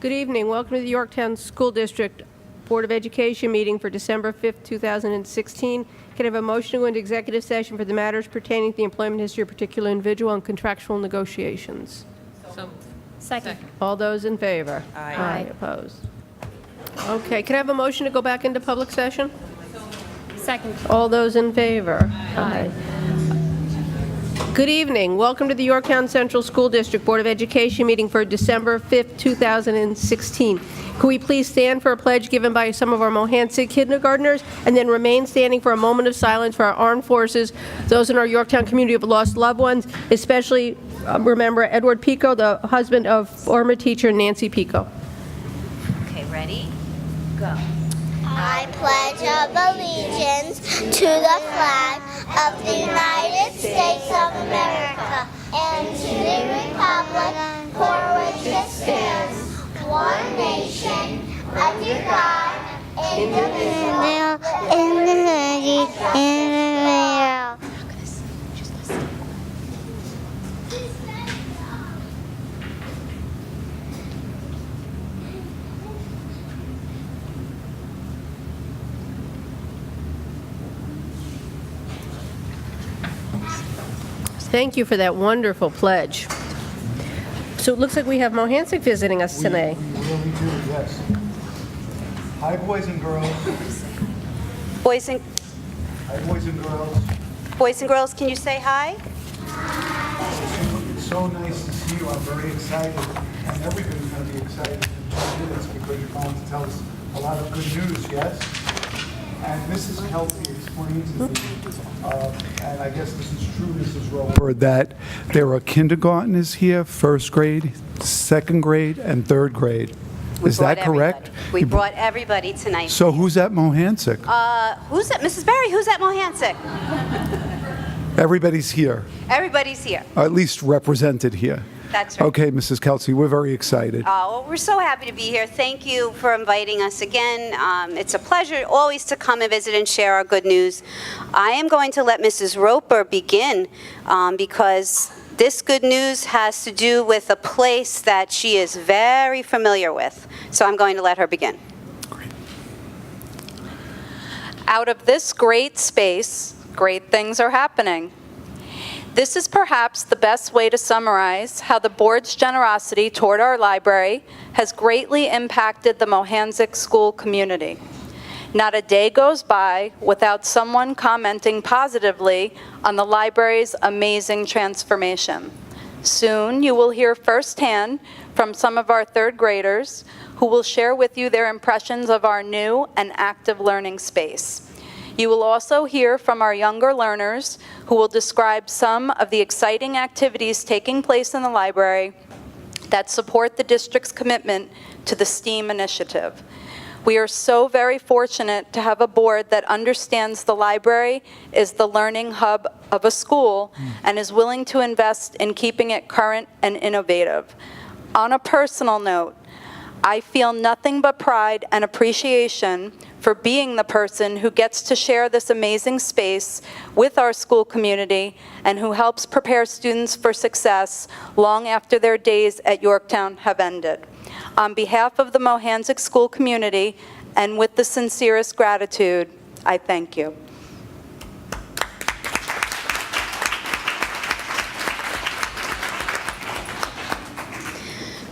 Good evening. Welcome to the Yorktown School District Board of Education meeting for December 5th, 2016. Can I have a motion to go into executive session for the matters pertaining to the employment history of a particular individual and contractual negotiations? Second. All those in favor? Aye. Opposed? Okay. Can I have a motion to go back into public session? Second. All those in favor? Aye. Good evening. Welcome to the Yorktown Central School District Board of Education meeting for December 5th, 2016. Could we please stand for a pledge given by some of our Mohansic kindergartners and then remain standing for a moment of silence for our armed forces, those in our Yorktown community who have lost loved ones, especially remember Edward Pico, the husband of former teacher Nancy Pico. Okay, ready? Go. I pledge allegiance to the flag of the United States of America and to the republic for which it stands, one nation, under God, indivisible, Thank you for that wonderful pledge. So it looks like we have Mohansic visiting us today. We really do, yes. Hi, boys and girls. Boys and Boys and girls. can you say hi? It's so nice to see you. I'm very excited, and everybody's going to be excited in 2 minutes because you're going to tell us a lot of good news, yes? And Mrs. Kelsey explained to me, and I guess this is true, Mrs. Roper, that there are kindergartners here, first grade, second grade, and third grade. Is that correct? We brought everybody tonight. So who's at Mohansic? Who's at Mrs. Berry? Who's at Mohansic? Everybody's here, Everybody's here. or at least represented here. That's right. Okay, Mrs. Kelsey, we're very excited. Well, we're so happy to be here. Thank you for inviting us again. It's a pleasure always to come and visit and share our good news. I am going to let Mrs. Roper begin because this good news has to do with a place that she is very familiar with. So I'm going to let her begin. Out of this great space, great things are happening. This is perhaps the best way to summarize how the board's generosity toward our library has greatly impacted the Mohansic school community. Not a day goes by without someone commenting positively on the library's amazing transformation. Soon you will hear firsthand from some of our third graders who will share with you their impressions of our new and active learning space. You will also hear from our younger learners who will describe some of the exciting activities taking place in the library that support the district's commitment to the STEAM initiative. We are so very fortunate to have a board that understands the library is the learning hub of a school and is willing to invest in keeping it current and innovative. On a personal note, I feel nothing but pride and appreciation for being the person who gets to share this amazing space with our school community and who helps prepare students for success long after their days at Yorktown have ended. On behalf of the Mohansic school community and with the sincerest gratitude, I thank you.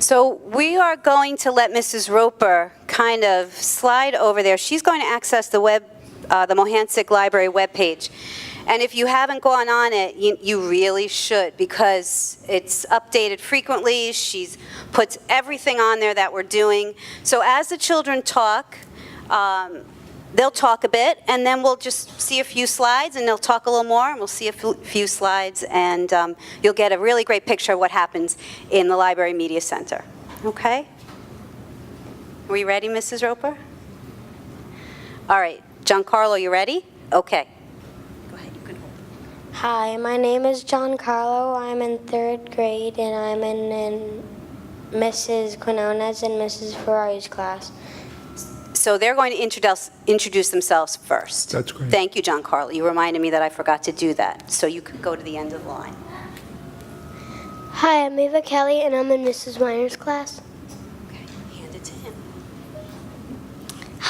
So we are going to let Mrs. Roper kind of slide over there. She's going to access the Mohansic Library webpage. And if you haven't gone on it, you really should because it's updated frequently. She puts everything on there that we're doing. So as the children talk, they'll talk a bit, and then we'll just see a few slides, and they'll talk a little more, and we'll see a few slides, and you'll get a really great picture of what happens in the Library Media Center. Okay? Are we ready, Mrs. Roper? All right. Giancarlo, you ready? Okay. Go ahead. You can hold. Hi, my name is Giancarlo. I'm in 3rd grade, and I'm in Mrs. Quinones and Mrs. Ferrari's class. So they're going to introduce themselves first. That's great. Thank you, Giancarlo. You reminded me that I forgot to do that. So you could go to the end of the line. Hi, I'm Eva Kelly, and I'm in Mrs. Meyer's class. Okay.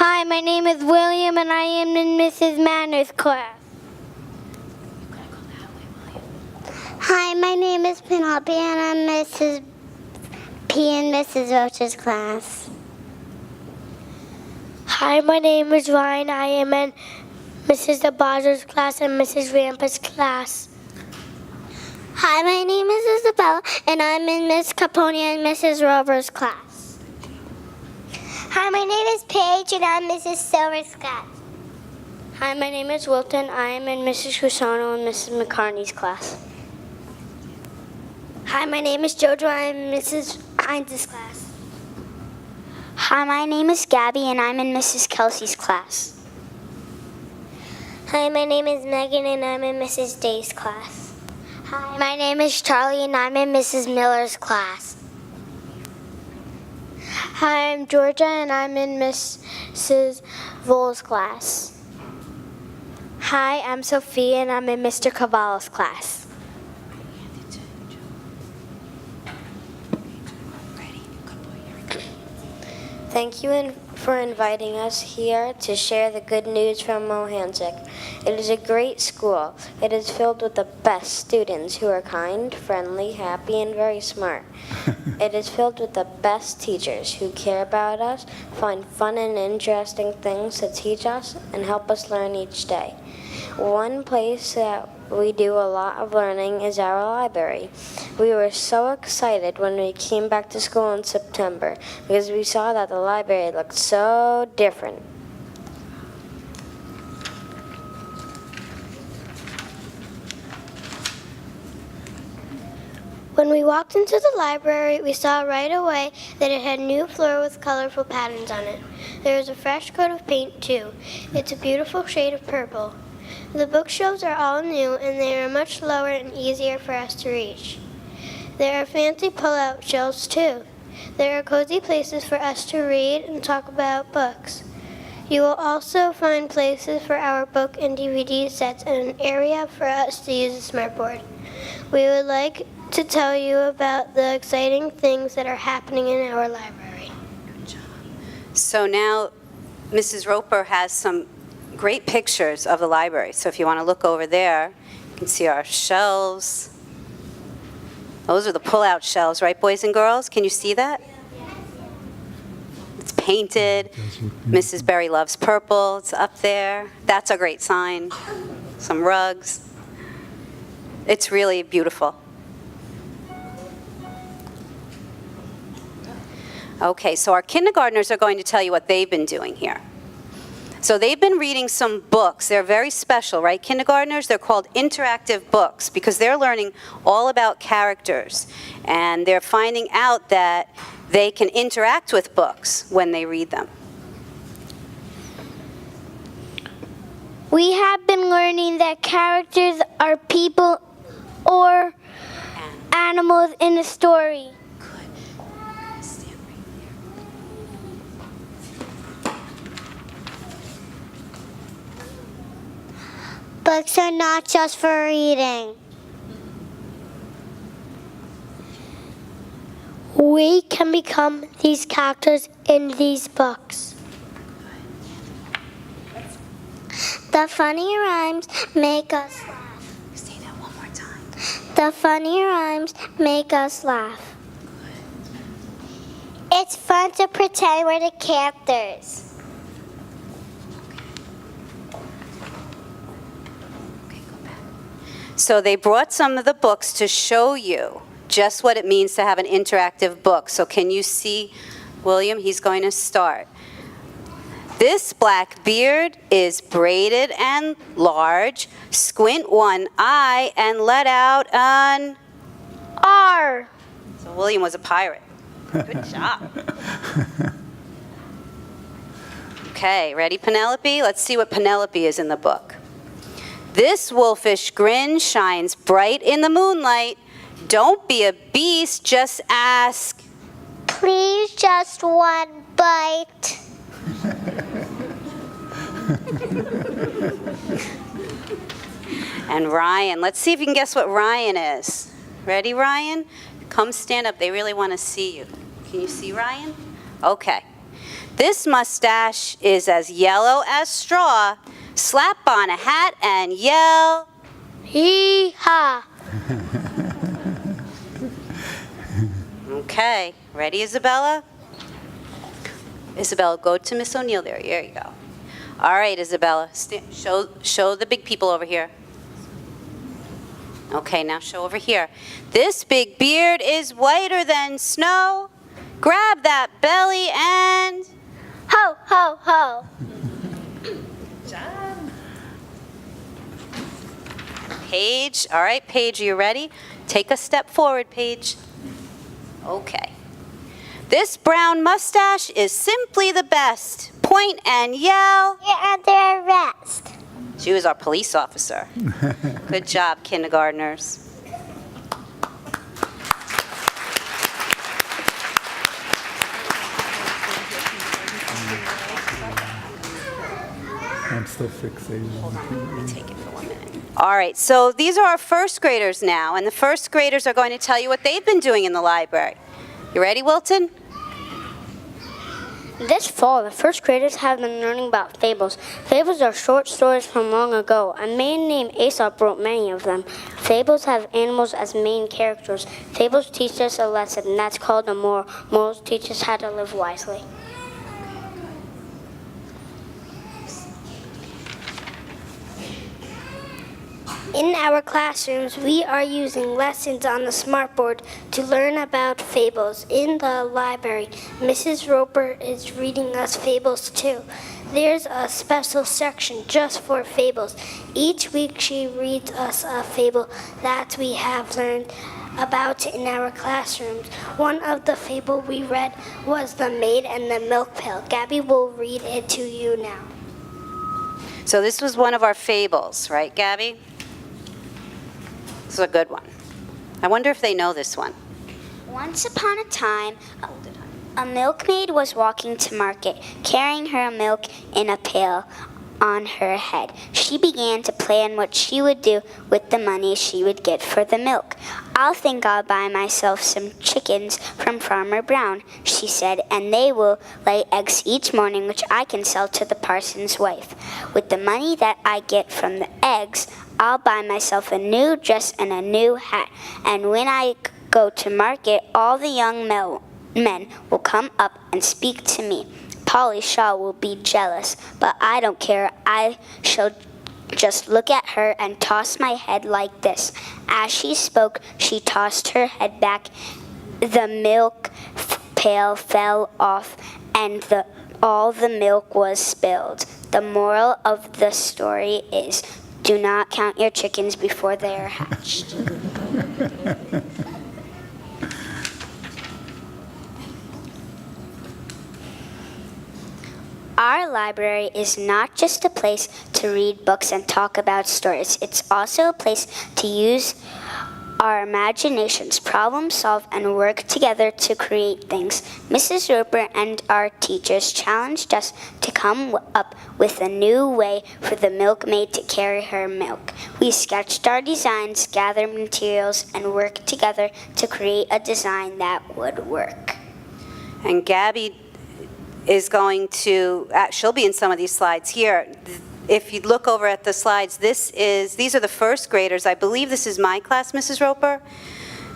Hi, my name is William and I am in Mrs. Manners' class. Hi, my name is Penelope and I'm Mrs. P in Mrs. Roach's class. Hi, my name is Ryan. I am in Mrs. DeBajo's class and Mrs. Rampa's class. Hi, my name is Isabella and I'm in Miss Capone and Mrs. Rover's class. Hi, my name is Paige and I'm Mrs. Silver's class. Hi, my name is Wilton. I am in Mrs. Cusano and Mrs. McCartney's class. Hi, my name is Jojo. I am in Mrs. Hines' class. Hi, my name is Gabby and I'm in Mrs. Kelsey's class. Hi, my name is Megan and I'm in Mrs. Day's class. Hi, my name is Charlie and I'm in Mrs. Miller's class. Hi, I'm Georgia and I'm in Mrs. Voll's class. Hi, I'm Sophia and I'm in Mr. Cavallo's class. Thank you for inviting us here to share the good news from Mohansic. It is a great school. It is filled with the best students who are kind, friendly, happy, and very smart. It is filled with the best teachers who care about us, find fun and interesting things to teach us, and help us learn each day. One place that we do a lot of learning is our library. We were so excited when we came back to school in September because we saw that the library looked so different. When we walked into the library, we saw right away that it had a new floor with colorful patterns on it. There was a fresh coat of paint, too. It's a beautiful shade of purple. The bookshelves are all new, and they are much lower and easier for us to reach. There are fancy pull-out shelves, too. There are cozy places for us to read and talk about books. You will also find places for our book and DVD sets and an area for us to use a smartboard. We would like to tell you about the exciting things that are happening in our library. So now Mrs. Roper has some great pictures of the library. So if you want to look over there, you can see our shelves. Those are the pull-out shelves, right, boys and girls? Can you see that? It's painted. Mrs. Berry loves purple. It's up there. That's a great sign. Some rugs. It's really beautiful. Okay, so our kindergartners are going to tell you what they've been doing here. So they've been reading some books. They're very special, right, kindergartners? They're called interactive books because they're learning all about characters. And they're finding out that they can interact with books when they read them. We have been learning that characters are people or animals in a story. Books are not just for reading. We can become these characters in these books. The funny rhymes make us laugh. Say that one more time. The funny rhymes make us laugh. It's fun to pretend we're the characters. So they brought some of the books to show you just what it means to have an interactive book. So can you see, William? He's going to start. This black beard is braided and large. Squint one eye and let out an R. So William was a pirate. Good job. Okay, ready, Penelope? Let's see what Penelope is in the book. This wolfish grin shines bright in the moonlight. Don't be a beast, just ask. Please, just one bite. And Ryan, let's see if you can guess what Ryan is. Ready, Ryan? Come stand up. They really want to see you. Can you see Ryan? Okay. This mustache is as yellow as straw. Slap on a hat and yell. Hee-haw. Okay, ready, Isabella? Isabella, go to Miss O'Neill there. There you go. All right, Isabella, show the big people over here. Okay, now show over here. This big beard is whiter than snow. Grab that belly and... Ho, ho, ho. Paige, all right, Paige, are you ready? Take a step forward, Paige. Okay. This brown mustache is simply the best. Point and yell. You're under arrest. She was our police officer. Good job, kindergartners. I'm still fixated on PE. Take it for 1 minute. All right, so these are our first graders now, and the first graders are going to tell you what they've been doing in the library. You ready, Wilton? This fall, the first graders have been learning about fables. Fables are short stories from long ago. A man named Aesop wrote many of them. Fables have animals as main characters. Fables teach us a lesson, and that's called a moral. Morals teach us how to live wisely. In our classrooms, we are using lessons on the smartboard to learn about fables. In the library, Mrs. Roper is reading us fables too. There's a special section just for fables. Each week she reads us a fable that we have learned about in our classrooms. One of the fable we read was The Maid and the Milk Pail. Gabby will read it to you now. So this was one of our fables, right, Gabby? This is a good one. I wonder if they know this one. Once upon a time, a milkmaid was walking to market, carrying her milk in a pail on her head. She began to plan what she would do with the money she would get for the milk. "I think I'll buy myself some chickens from Farmer Brown," she said, "and they will lay eggs each morning, which I can sell to the parson's wife. With the money that I get from the eggs, I'll buy myself a new dress and a new hat, and when I go to market, all the young men will come up and speak to me. Polly Shaw will be jealous, but I don't care. I shall just look at her and toss my head like this." As she spoke, she tossed her head back. The milk pail fell off, and all the milk was spilled. The moral of the story is, do not count your chickens before they are hatched. Our library is not just a place to read books and talk about stories. It's also a place to use our imaginations, problem solve, and work together to create things. Mrs. Roper and our teachers challenged us to come up with a new way for the milkmaid to carry her milk. We sketched our designs, gathered materials, and worked together to create a design that would work. And Gabby is going to, she'll be in some of these slides here. If you look over at the slides, these are the first graders. I believe this is my class, Mrs. Roper.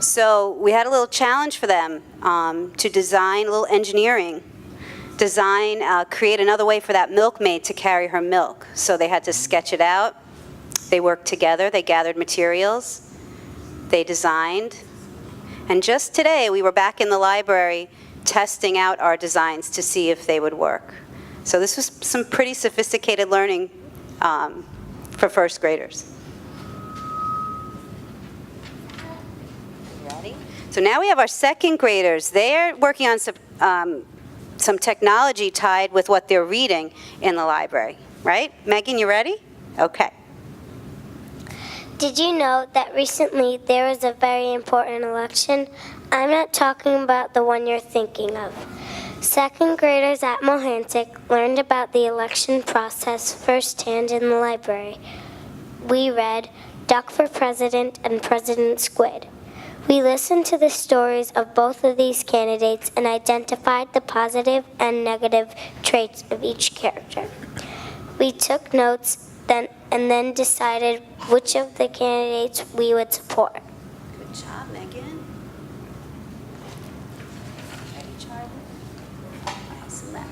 So we had a little challenge for them to design a little engineering, create another way for that milkmaid to carry her milk. So they had to sketch it out. They worked together. They gathered materials. They designed. And just today, we were back in the library testing out our designs to see if they would work. So this was some pretty sophisticated learning for first graders. Ready? So now we have our second graders. They're working on some technology tied with what they're reading in the library, right? Megan, you ready? Okay. Did you know that recently there was a very important election? I'm not talking about the one you're thinking of. Second graders at Mohansick learned about the election process firsthand in the library. We read Duck for President and President Squid. We listened to the stories of both of these candidates and identified the positive and negative traits of each character. We took notes and then decided which of the candidates we would support. Good job, Megan. Ready, Charlie? Nice left.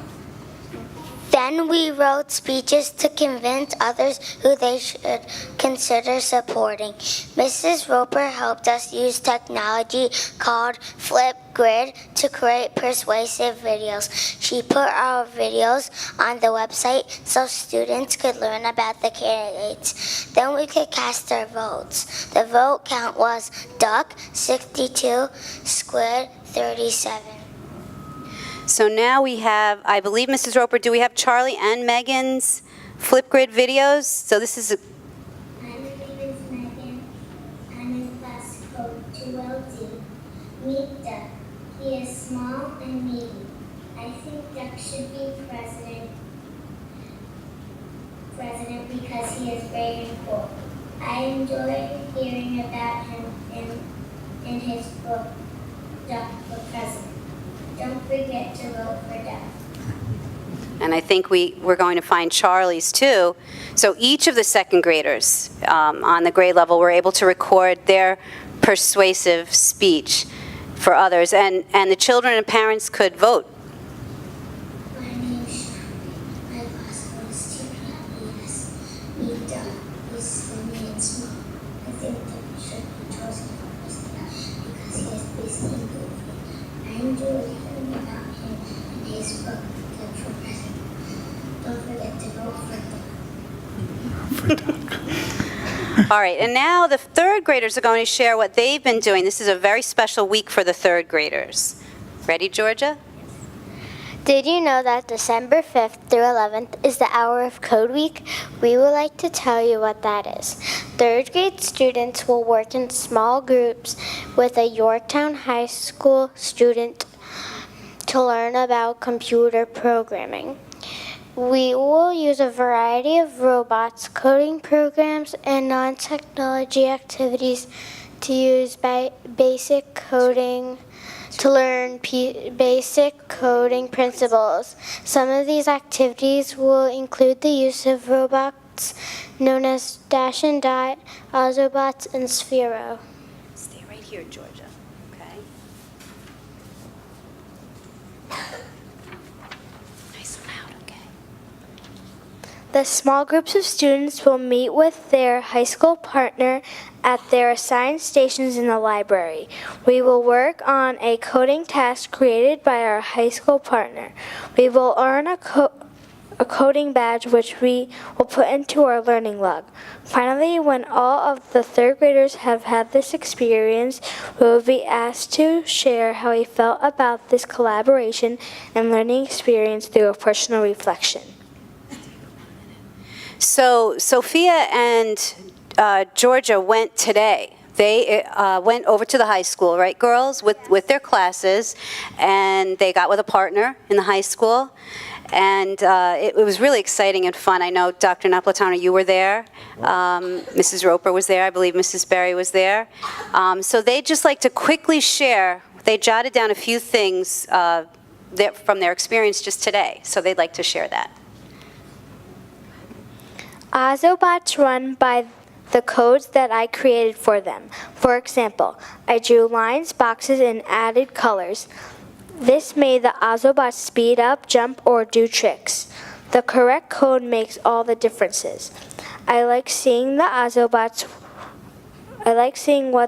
Then we wrote speeches to convince others who they should consider supporting. Mrs. Roper helped us use technology called Flipgrid to create persuasive videos. She put our videos on the website so students could learn about the candidates. Then we could cast their votes. The vote count was duck 62, squid 37. So now we have, I believe, Mrs. Roper, do we have Charlie and Megan's Flipgrid videos? So this is, My name is Megan. I'm in class code 2LD. Meet Duck. He is small and meaty. I think Duck should be president because he is brave and cool. I enjoy hearing about him in his book, Duck for President. Don't forget to vote for Duck. and I think we're going to find Charlie's too. So each of the second graders on the grade level were able to record their persuasive speech for others, and the children and parents could vote. My name is Charlie. My class code is 2LES. Meet Duck. He's skinny and small. I think Duck should be chosen for president because he is busy and goofy. I enjoy hearing about him in his book, Duck for President. Don't forget to vote for Duck. All right, and now the third graders are going to share what they've been doing. This is a very special week for the third graders. Ready, Georgia? Did you know that December 5th through 11th is the Hour of Code Week? We would like to tell you what that is. Third grade students will work in small groups with a Yorktown High School student to learn about computer programming. We will use a variety of robots, coding programs, and non-technology activities to use basic coding to learn basic coding principles. Some of these activities will include the use of robots known as Dash and Dot, Autobots, and Sphero. Stay right here, Georgia, okay? Nice and loud, okay? The small groups of students will meet with their high school partner at their assigned stations in the library. We will work on a coding task created by our high school partner. We will earn a coding badge which we will put into our learning log. Finally, when all of the third graders have had this experience, we will be asked to share how we felt about this collaboration and learning experience through a personal reflection. So Sophia and Georgia went today. They went over to the high school, right, girls, with their classes, and they got with a partner in the high school. And it was really exciting and fun. I know, Dr. Napolitano, you were there. Mrs. Roper was there. I believe Mrs. Berry was there. So they'd just like to quickly share. They jotted down a few things from their experience just today. So they'd like to share that. Autobots run by the codes that I created for them. For example, I drew lines, boxes, and added colors. This made the Autobots speed up, jump, or do tricks. The correct code makes all the differences. I like seeing what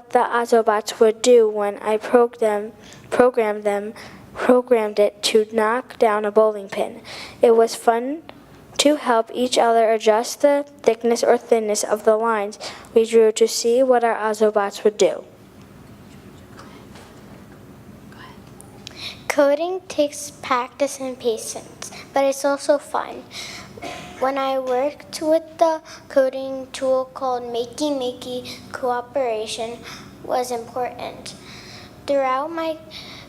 the Autobots would do when I programmed it to knock down a bowling pin. It was fun to help each other adjust the thickness or thinness of the lines we drew to see what our Autobots would do. Coding takes practice and patience, but it's also fun. When I worked with the coding tool called Makey, cooperation was important. Throughout my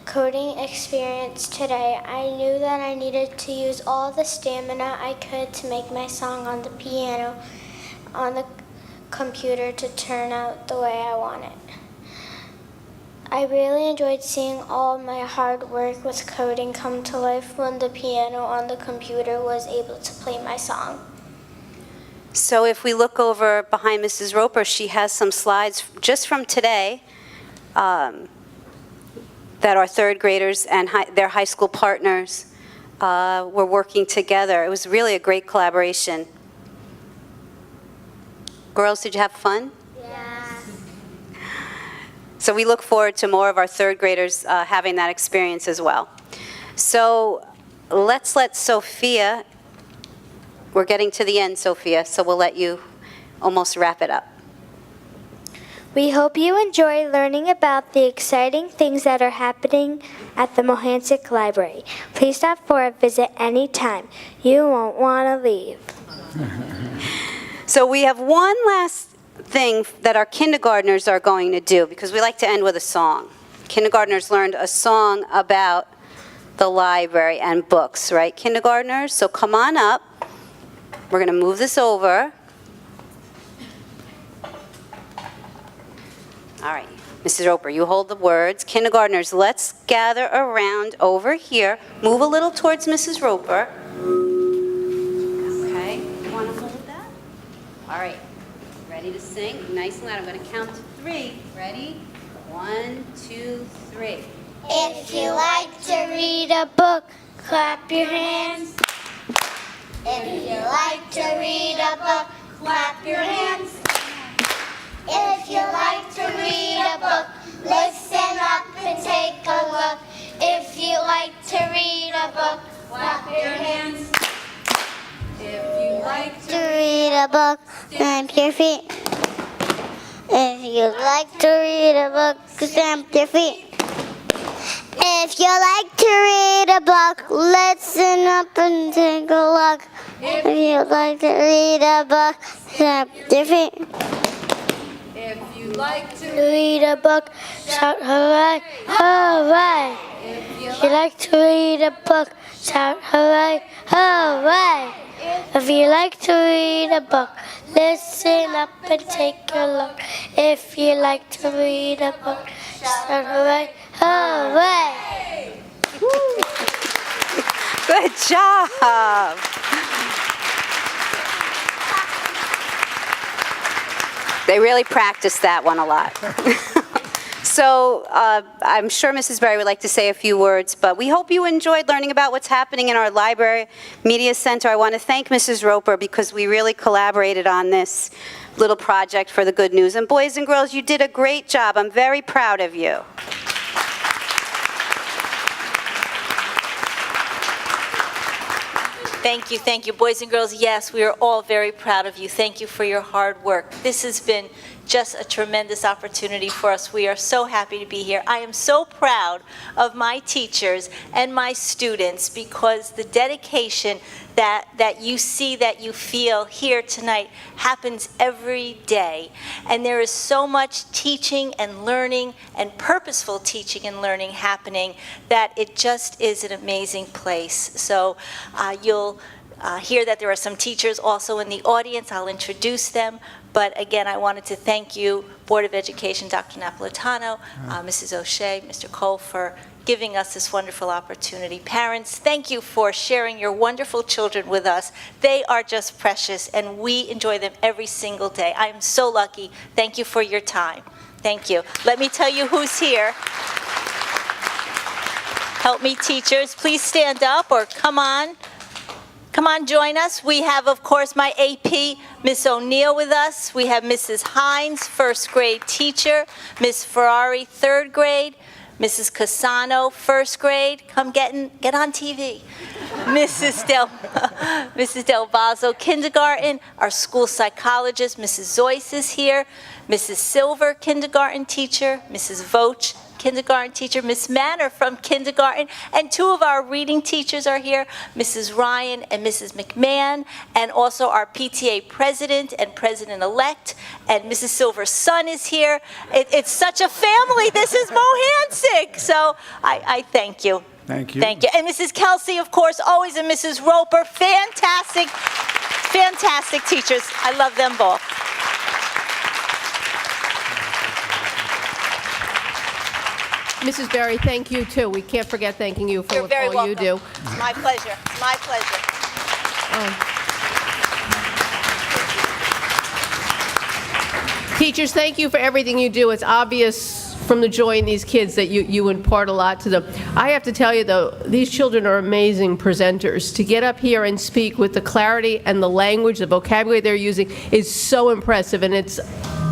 coding experience today, I knew that I needed to use all the stamina I could to make my song on the piano, on the computer to turn out the way I want it. I really enjoyed seeing all my hard work with coding come to life when the piano on the computer was able to play my song. So if we look over behind Mrs. Roper, she has some slides just from today that our third graders and their high school partners were working together. It was really a great collaboration. Girls, did you have fun? Yeah. So we look forward to more of our third graders having that experience as well. So let's let Sophia, we're getting to the end, Sophia, so we'll let you almost wrap it up. We hope you enjoy learning about the exciting things that are happening at the Mohansick Library. Please stop for a visit anytime. You won't want to leave. So we have one last thing that our kindergartners are going to do, because we like to end with a song. Kindergartners learned a song about the library and books, right, kindergartners? So come on up. We're going to move this over. All right, Mrs. Roper, you hold the words. Kindergartners, let's gather around over here. Move a little towards Mrs. Roper. Okay, you want to hold that? All right, ready to sing? Nice and loud. I'm going to count to 3. Ready? 1, 2, 3. If you like to read a book, clap your hands. If you like to read a book, clap your hands. If you like to read a book, listen up and take a look. If you like to read a book, clap your hands. If you like to read a book, stamp your feet. If you like to read a book, stamp your feet. If you like to read a book, listen up and take a look. If you like to read a book, stamp your feet. If you like to Read a book, shout hooray, hooray. If you like to read a book, shout hooray, hooray. If you like to read a book, listen up and take a look. If you like to read a book, shout hooray, hooray. Good job. They really practiced that one a lot. So I'm sure Mrs. Berry would like to say a few words, but we hope you enjoyed learning about what's happening in our library media center. I want to thank Mrs. Roper because we really collaborated on this little project for the good news. And boys and girls, you did a great job. I'm very proud of you. Thank you, boys and girls. Yes, we are all very proud of you. Thank you for your hard work. This has been just a tremendous opportunity for us. We are so happy to be here. I am so proud of my teachers and my students because the dedication that you see, that you feel here tonight happens every day. And there is so much teaching and learning and purposeful teaching and learning happening that it just is an amazing place. So you'll hear that there are some teachers also in the audience. I'll introduce them. But again, I wanted to thank you, Board of Education, Dr. Napolitano, Mrs. O'Shea, Mr. Cole, for giving us this wonderful opportunity. Parents, thank you for sharing your wonderful children with us. They are just precious, and we enjoy them every single day. I am so lucky. Thank you for your time. Thank you. Let me tell you who's here. Help me, teachers. Please stand up or come on. Come on, join us. We have, of course, my AP, Miss O'Neill with us. We have Mrs. Hines, first grade teacher, Miss Ferrari, third grade, Mrs. Casano, first grade. Come get on TV. Mrs. Del Vaso, kindergarten. Our school psychologist, Mrs. Zoyce, is here. Mrs. Silver, kindergarten teacher. Mrs. Voch, kindergarten teacher, Miss Manor from kindergarten, and 2 of our reading teachers are here, Mrs. Ryan and Mrs. McMahon, and also our PTA president and president-elect, and Mrs. Silver's son is here. It's such a family. This is Mohansick. So I thank you. Thank you. Thank you. And Mrs. Kelsey, of course, always, and Mrs. Roper, fantastic, fantastic teachers. I love them both. Mrs. Berry, thank you, too. We can't forget thanking you for You're very all you welcome. do. It's my pleasure. It's my pleasure. Teachers, thank you for everything you do. It's obvious from the joy in these kids that you impart a lot to them. I have to tell you, though, these children are amazing presenters. To get up here and speak with the clarity and the language, the vocabulary they're using is so impressive, and it's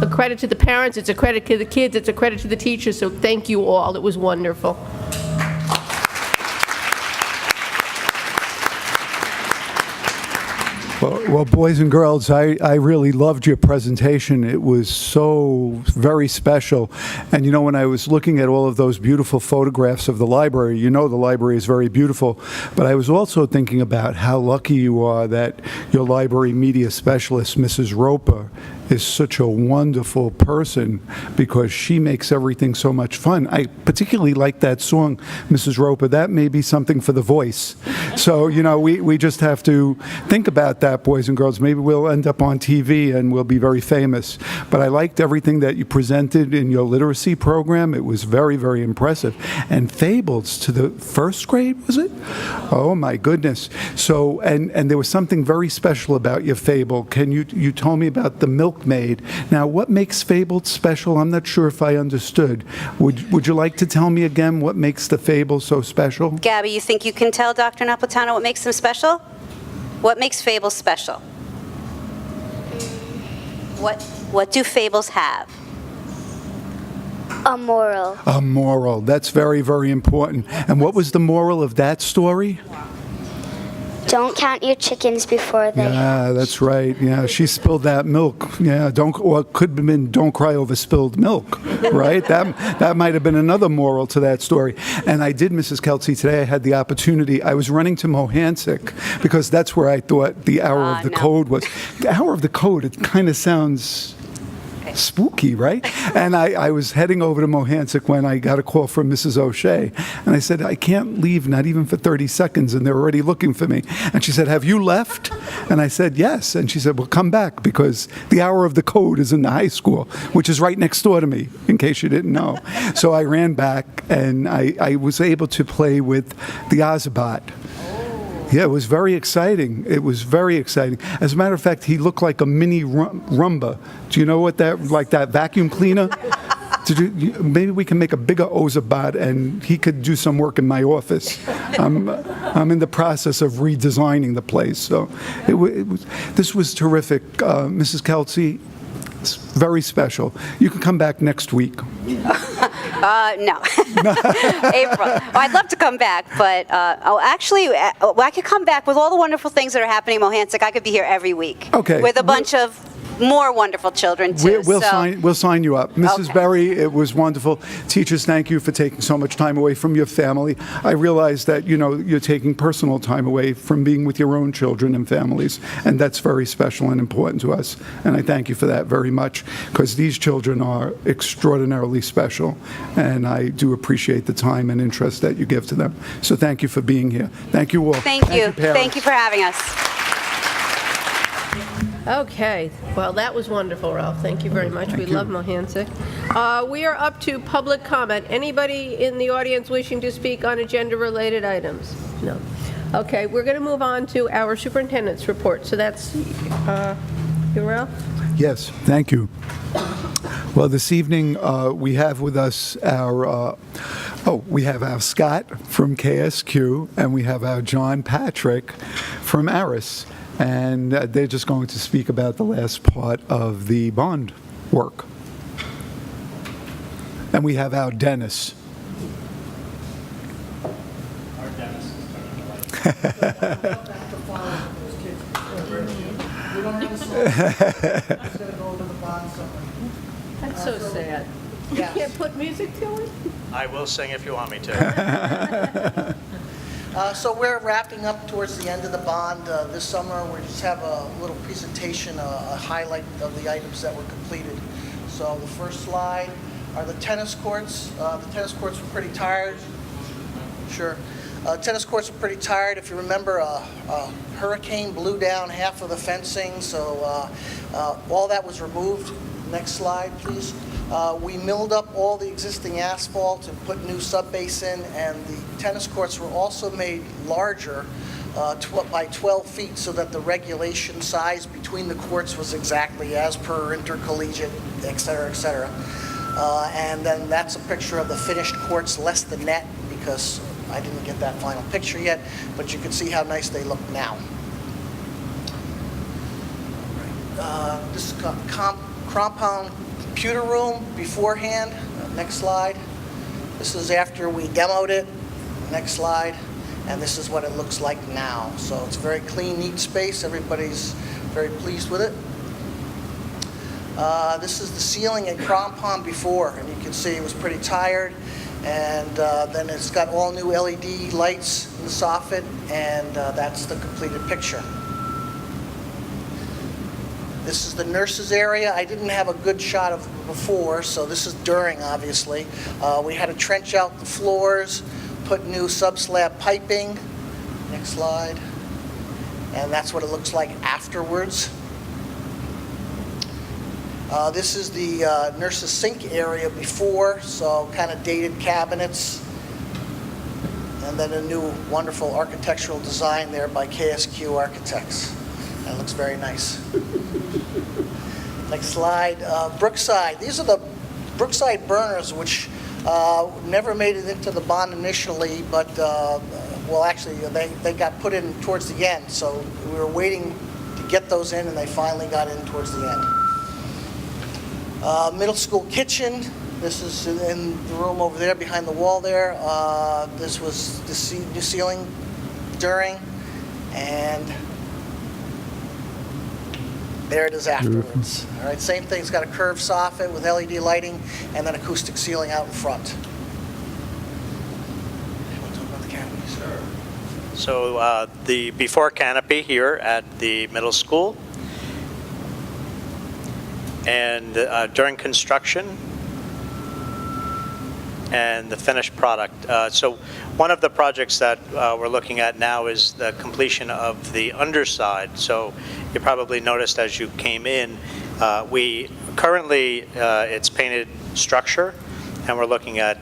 a credit to the parents, it's a credit to the kids, it's a credit to the teachers, so thank you all. It was wonderful. Well, boys and girls, I really loved your presentation. It was so very special. And you know, when I was looking at all of those beautiful photographs of the library, you know the library is very beautiful, but I was also thinking about how lucky you are that your library media specialist, Mrs. Roper, is such a wonderful person because she makes everything so much fun. I particularly like that song, Mrs. Roper. That may be something for The Voice. So, you know, we just have to think about that, boys and girls. Maybe we'll end up on TV and we'll be very famous. But I liked everything that you presented in your literacy program. It was very, very impressive. And fables to the first grade, was it? Oh, my goodness. So, and there was something very special about your fable. Can you told me about the milkmaid. Now, what makes fables special? I'm not sure if I understood. Would you like to tell me again what makes the fable so special? Gabby, you think you can tell Dr. Napolitano what makes them special? What makes fables special? What do fables have? A moral. A moral. That's very, very important. And what was the moral of that story? Don't count your chickens before they Yeah, that's right. Yeah, she spilled that milk. Yeah, or it could have been don't cry over spilled milk, right? That might have been another moral to that story. And I did, Mrs. Kelsey, today I had the opportunity. I was running to Mohansick because that's where I thought the hour of the code was. The hour of the code, it kind of sounds spooky, right? And I was heading over to Mohansick when I got a call from Mrs. O'Shea. And I said, I can't leave, not even for 30 seconds, and they're already looking for me. And she said, have you left? And I said, yes. And she said, well, come back, because the hour of the code is in the high school, which is right next door to me, in case you didn't know. So I ran back, and I was able to play with the Ozabot. Yeah, it was very exciting. It was very exciting. As a matter of fact, he looked like a mini Roomba. Do you know what that vacuum cleaner? Maybe we can make a bigger Ozabot and he could do some work in my office. I'm in the process of redesigning the place. So this was terrific. Mrs. Kelsey, it's very special. You can come back next week. No. April. Well, I'd love to come back, but I could come back with all the wonderful things that are happening in Mohansick. I could be here every week. Okay. With a bunch of more wonderful children, too. We'll sign you up. Mrs. Okay. Berry, it was wonderful. Teachers, thank you for taking so much time away from your family. I realize that, you know, you're taking personal time away from being with your own children and families, and that's very special and important to us. And I thank you for that very much, because these children are extraordinarily special, and I do appreciate the time and interest that you give to them. So thank you for being here. Thank you all. Thank you. parents. Thank you for having us. Okay, well, that was wonderful, Ralph. Thank you very much. We love Mohansick. We are up to public comment. Anybody in the audience wishing to speak on agenda-related items? No. Okay, we're going to move on to our superintendent's report. So that's you, Ralph? Yes, thank you. Well, this evening we have with us our Scott from KSQ, and we have our John Patrick from Aris. And they're just going to speak about the last part of the bond work. And we have our Dennis. Our Dennis is going to We don't have a song. It's going to go to the bond somewhere. That's so sad. You can't put music to it? I will sing if you want me to. So we're wrapping up towards the end of the bond this summer. We just have a little presentation, a highlight of the items that were completed. So the first slide are the tennis courts. The tennis courts were pretty tired. Sure. Tennis courts were pretty tired. If you remember, a hurricane blew down half of the fencing, so all that was removed. Next slide, please. We milled up all the existing asphalt and put new subbase in, and the tennis courts were also made larger by 12 feet so that the regulation size between the courts was exactly as per intercollegiate, et cetera, et cetera. And then that's a picture of the finished courts less the net, because I didn't get that final picture yet, but you can see how nice they look now. This is compound computer room beforehand. Next slide. This is after we demoed it. Next slide. And this is what it looks like now. So it's a very clean, neat space. Everybody's very pleased with it. This is the ceiling at Crampon before, and you can see it was pretty tired. And then it's got all new LED lights in the soffit, and that's the completed picture. This is the nurses area. I didn't have a good shot of it before, so this is during, obviously. We had to trench out the floors, put new sub-slab piping. Next slide. And that's what it looks like afterwards. This is the nurses' sink area before, so kind of dated cabinets. And then a new wonderful architectural design there by KSQ Architects. That looks very nice. Next slide. Brookside. These are the Brookside burners, which never made it into the bond initially, but, well, actually, they got put in towards the end. So we were waiting to get those in, and they finally got in towards the end. Middle school kitchen. This is in the room over there behind the wall there. This was the new ceiling during, and there it is afterwards. All right, same thing. It's got a curved soffit with LED lighting and then acoustic ceiling out in front. We'll talk about the canopies. So the before canopy here at the middle school, and during construction, and the finished product. So one of the projects that we're looking at now is the completion of the underside. So you probably noticed as you came in, we currently, it's painted structure, and we're looking at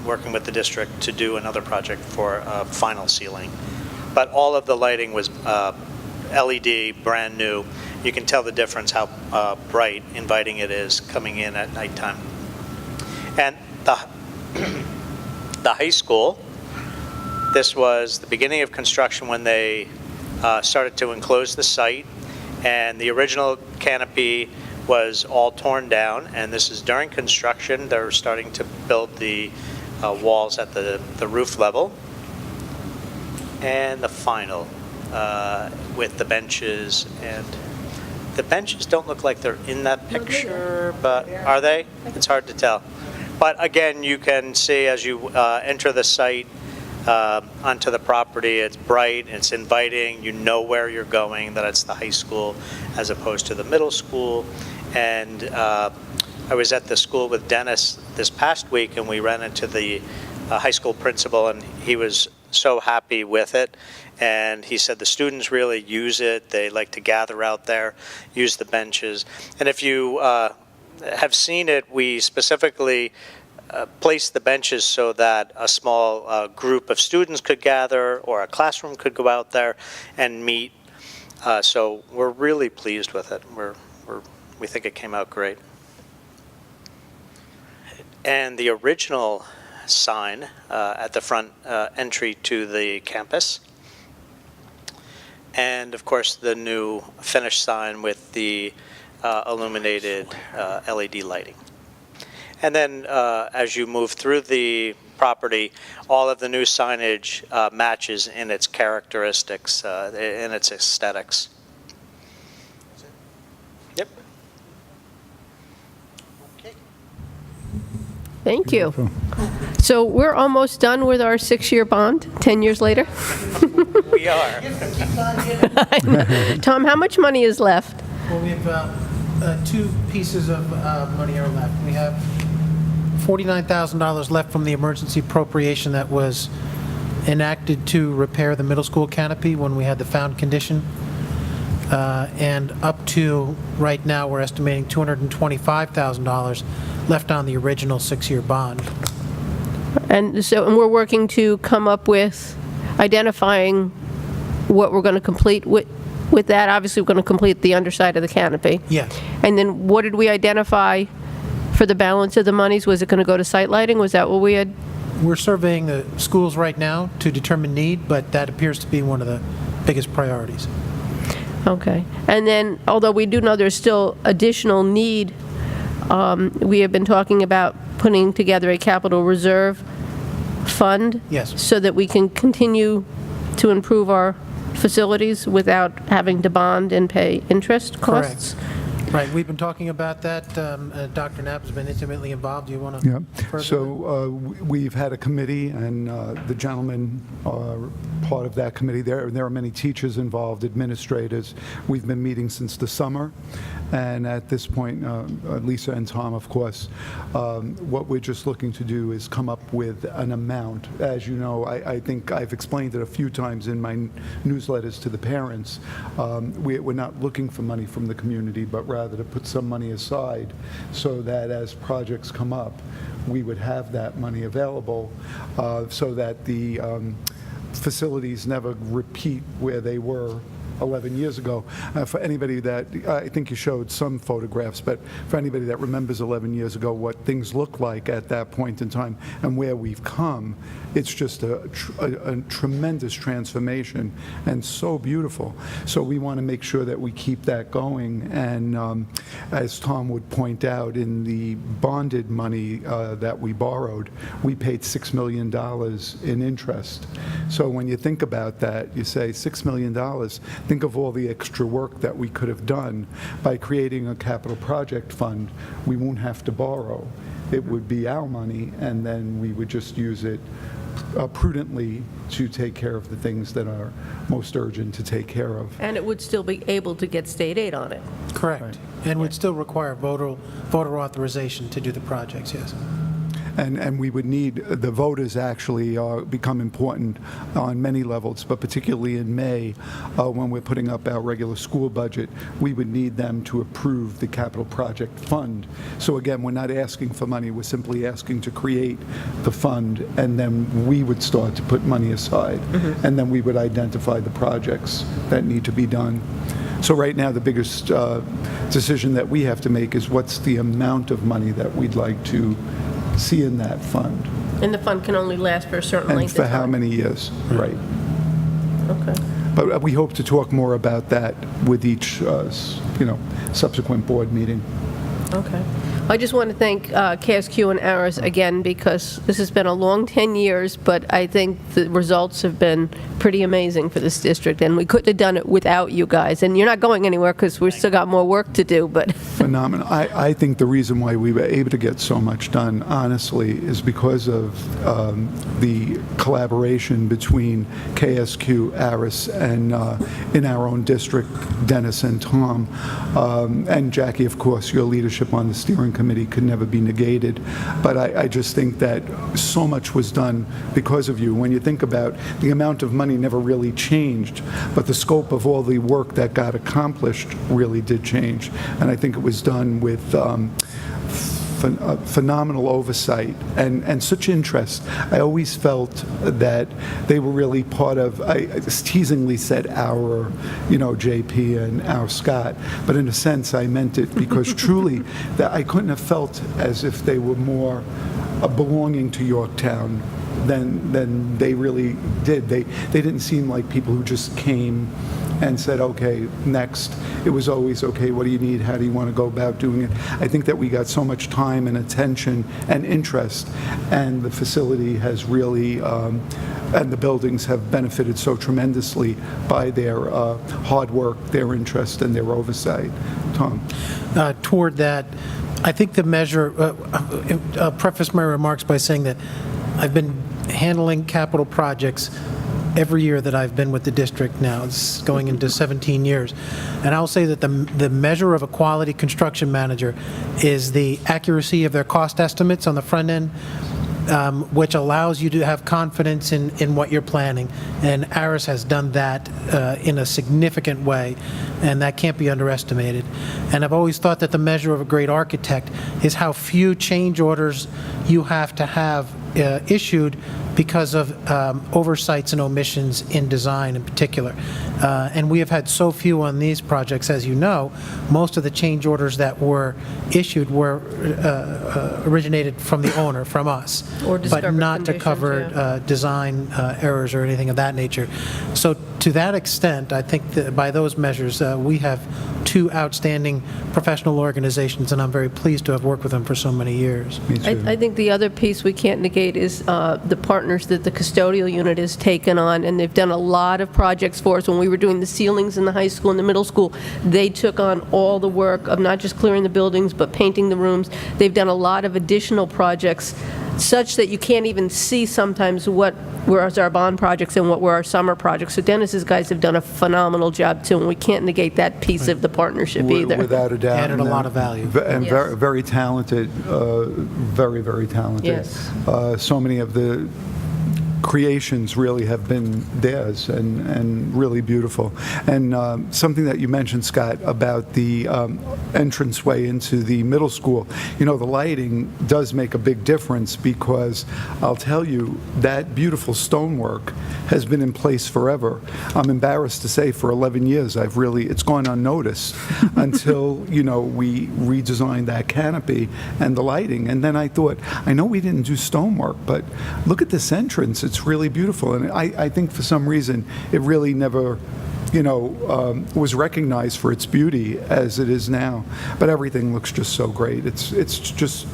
working with the district to do another project for final ceiling. But all of the lighting was LED, brand new. You can tell the difference how bright, inviting it is coming in at nighttime. And the high school, this was the beginning of construction when they started to enclose the site, and the original canopy was all torn down, and this is during construction. They're starting to build the walls at the roof level, and the final with the benches. And the benches don't look like they're in that picture, but are they? It's hard to tell. But again, you can see as you enter the site onto the property, it's bright, it's inviting, you know where you're going, that it's the high school as opposed to the middle school. And I was at the school with Dennis this past week, and we ran into the high school principal, and he was so happy with it. And he said the students really use it. They like to gather out there, use the benches. And if you have seen it, we specifically placed the benches so that a small group of students could gather, or a classroom could go out there and meet. So we're really pleased with it. We think it came out great. And the original sign at the front entry to the campus. And of course the new finished sign with the illuminated LED lighting. And then as you move through the property, all of the new signage matches in its characteristics, in its aesthetics. Yep. Okay. Thank you. So we're almost done with our 6-year bond, 10 years later? We are. I know. Tom, how much money is left? Well, we have two pieces of money are left. We have $49,000 left from the emergency appropriation that was enacted to repair the middle school canopy when we had the found condition. And up to right now, we're estimating $225,000 left on the original 6-year bond. And we're working to come up with identifying what we're going to complete with that. Obviously, we're going to complete the underside of the canopy. Yes. And then what did we identify for the balance of the monies? Was it going to go to site lighting? Was that what we had? We're surveying the schools right now to determine need, but that appears to be one of the biggest priorities. Okay. And then, although we do know there's still additional need, we have been talking about putting together a capital reserve fund. Yes. So that we can continue to improve our facilities without having to bond and pay interest costs. Correct. Right, we've been talking about that. Dr. Knapp has been intimately involved. Do you want to? Yeah. So we've had a committee, and the gentlemen are part of that committee. There are many teachers involved, administrators. We've been meeting since the summer, and at this point, Lisa and Tom, of course, what we're just looking to do is come up with an amount. As you know, I think I've explained it a few times in my newsletters to the parents. We're not looking for money from the community, but rather to put some money aside so that as projects come up, we would have that money available so that the facilities never repeat where they were 11 years ago. For anybody that, I think you showed some photographs, but for anybody that remembers 11 years ago what things looked like at that point in time and where we've come, it's just a tremendous transformation and so beautiful. So we want to make sure that we keep that going, and as Tom would point out, in the bonded money that we borrowed, we paid $6 million in interest. So when you think about that, you say $6 million, think of all the extra work that we could have done by creating a capital project fund. We won't have to borrow. It would be our money, and then we would just use it prudently to take care of the things that are most urgent to take care of. And it would still be able to get state aid on it. Correct. Right. And would still require voter authorization to do the projects, yes. And we would need, the voters actually become important on many levels, but particularly in May, when we're putting up our regular school budget, we would need them to approve the capital project fund. So again, we're not asking for money, we're simply asking to create the fund, and then we would start to put money aside, and then we would identify the projects that need to be done. So right now, the biggest decision that we have to make is what's the amount of money that we'd like to see in that fund. And the fund can only last for a certain And length for of time. how many years, right. Okay. But we hope to talk more about that with each, subsequent board meeting. Okay. I just want to thank KSQ and ARIS again, because this has been a long 10 years, but I think the results have been pretty amazing for this district, and we couldn't have done it without you guys. And you're not going anywhere because we've still got more work to do, but... Phenomenal. I think the reason why we were able to get so much done, honestly, is because of the collaboration between KSQ, ARIS, and in our own district, Dennis and Tom. And Jackie, of course, your leadership on the steering committee could never be negated. But I just think that so much was done because of you. When you think about the amount of money never really changed, but the scope of all the work that got accomplished really did change. And I think it was done with phenomenal oversight and such interest. I always felt that they were really part of, I teasingly said our, JP and our Scott, but in a sense I meant it because truly that I couldn't have felt as if they were more belonging to Yorktown than they really did. They didn't seem like people who just came and said, okay, next. It was always, okay, what do you need? How do you want to go about doing it? I think that we got so much time and attention and interest, and the facility has really, and the buildings have benefited so tremendously by their hard work, their interest, and their oversight. Tom? Toward that, I think the measure, I'll preface my remarks by saying that I've been handling capital projects every year that I've been with the district now. It's going into 17 years. And I'll say that the measure of a quality construction manager is the accuracy of their cost estimates on the front end which allows you to have confidence in what you're planning. And ARIS has done that in a significant way, and that can't be underestimated. And I've always thought that the measure of a great architect is how few change orders you have to have issued because of oversights and omissions in design in particular. And we have had so few on these projects, as you know. Most of the change orders that were issued were originated from the owner, from us, Or but discovered not to conditions, cover yeah. design errors or anything of that nature. So to that extent, I think that by those measures, we have two outstanding professional organizations, and I'm very pleased to have worked with them for so many years. Me too. I think the other piece we can't negate is the partners that the custodial unit has taken on, and they've done a lot of projects for us. When we were doing the ceilings in the high school and the middle school, they took on all the work of not just clearing the buildings, but painting the rooms. They've done a lot of additional projects such that you can't even see sometimes what were our bond projects and what were our summer projects. So Dennis's guys have done a phenomenal job too, and we can't negate that piece of the partnership either. Without a doubt. Added a lot of value. And Yes. very, very talented, very, very talented. Yes. So many of the creations really have been theirs and really beautiful. And something that you mentioned, Scott, about the entranceway into the middle school, you know, the lighting does make a big difference because I'll tell you, that beautiful stonework has been in place forever. I'm embarrassed to say for 11 years, it's gone unnoticed until, you know, we redesigned that canopy and the lighting. And then I thought, I know we didn't do stonework, but look at this entrance. It's really beautiful. And I think for some reason, it really never, you know, was recognized for its beauty as it is now. But everything looks just so great. It's just,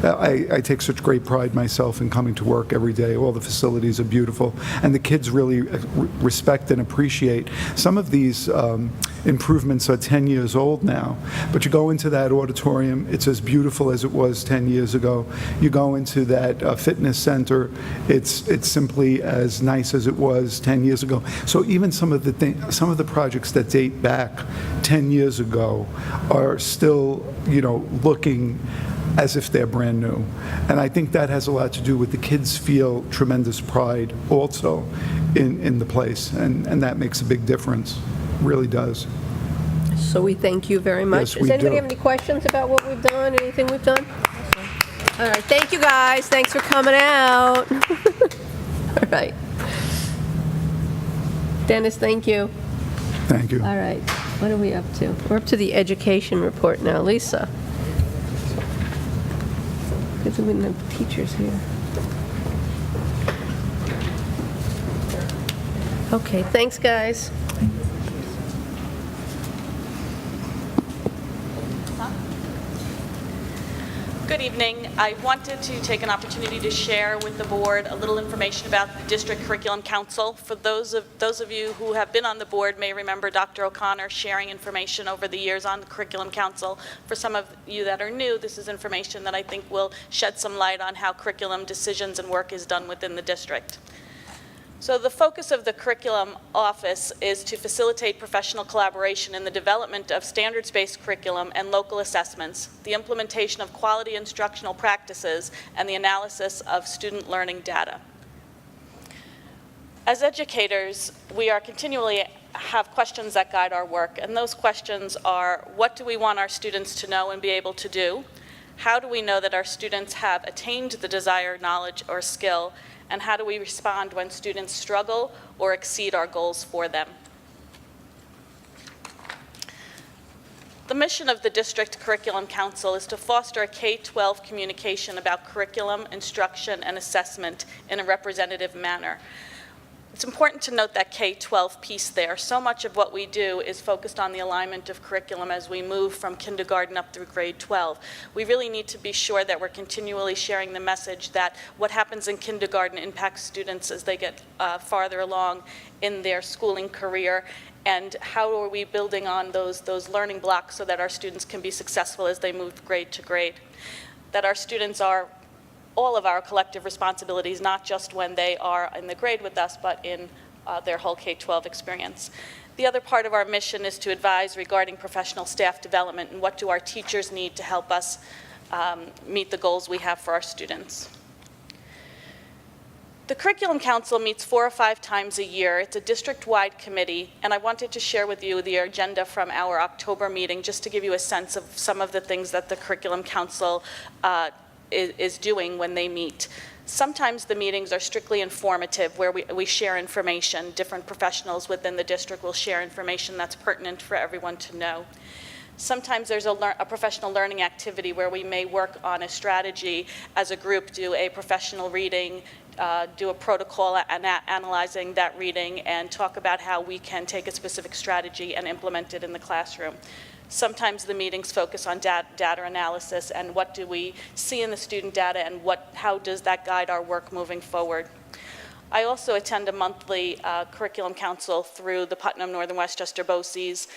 I take such great pride myself in coming to work every day. All the facilities are beautiful, and the kids really respect and appreciate. Some of these improvements are 10 years old now, but you go into that auditorium, it's as beautiful as it was 10 years ago. You go into that fitness center, it's simply as nice as it was 10 years ago. So even some of the projects that date back 10 years ago are still, you know, looking as if they're brand new. And I think that has a lot to do with the kids feel tremendous pride also in the place, and that makes a big difference, really does. So we thank you very much. Yes, we Does anybody do. have any questions about what we've done, anything we've done? All right, thank you, guys. Thanks for coming out. All right. Dennis, thank you. Thank you. All right, what are we up to? We're up to the education report now. Lisa? Because we didn't have teachers here. Okay, thanks, guys. Good evening. I wanted to take an opportunity to share with the board a little information about the District Curriculum Council. For those of you who have been on the board may remember Dr. O'Connor sharing information over the years on the Curriculum Council. For some of you that are new, this is information that I think will shed some light on how curriculum decisions and work is done within the district. So the focus of the Curriculum Office is to facilitate professional collaboration in the development of standards-based curriculum and local assessments, the implementation of quality instructional practices, and the analysis of student learning data. As educators, we are continually have questions that guide our work, and those questions are, what do we want our students to know and be able to do? How do we know that our students have attained the desired knowledge or skill? And how do we respond when students struggle or exceed our goals for them? The mission of the District Curriculum Council is to foster a K-12 communication about curriculum, instruction, and assessment in a representative manner. It's important to note that K-12 piece there. So much of what we do is focused on the alignment of curriculum as we move from kindergarten up through grade 12. We really need to be sure that we're continually sharing the message that what happens in kindergarten impacts students as they get farther along in their schooling career, and how are we building on those learning blocks so that our students can be successful as they move grade to grade. That our students are all of our collective responsibilities, not just when they are in the grade with us, but in their whole K-12 experience. The other part of our mission is to advise regarding professional staff development and what do our teachers need to help us meet the goals we have for our students. The Curriculum Council meets 4 or 5 times a year. It's a district-wide committee, and I wanted to share with you the agenda from our October meeting just to give you a sense of some of the things that the Curriculum Council is doing when they meet. Sometimes the meetings are strictly informative, where we share information. Different professionals within the district will share information that's pertinent for everyone to know. Sometimes there's a professional learning activity where we may work on a strategy as a group, do a professional reading, do a protocol analyzing that reading, and talk about how we can take a specific strategy and implement it in the classroom. Sometimes the meetings focus on data analysis and what do we see in the student data and how does that guide our work moving forward. I also attend a monthly curriculum council through the Putnam Northern Westchester BOCES,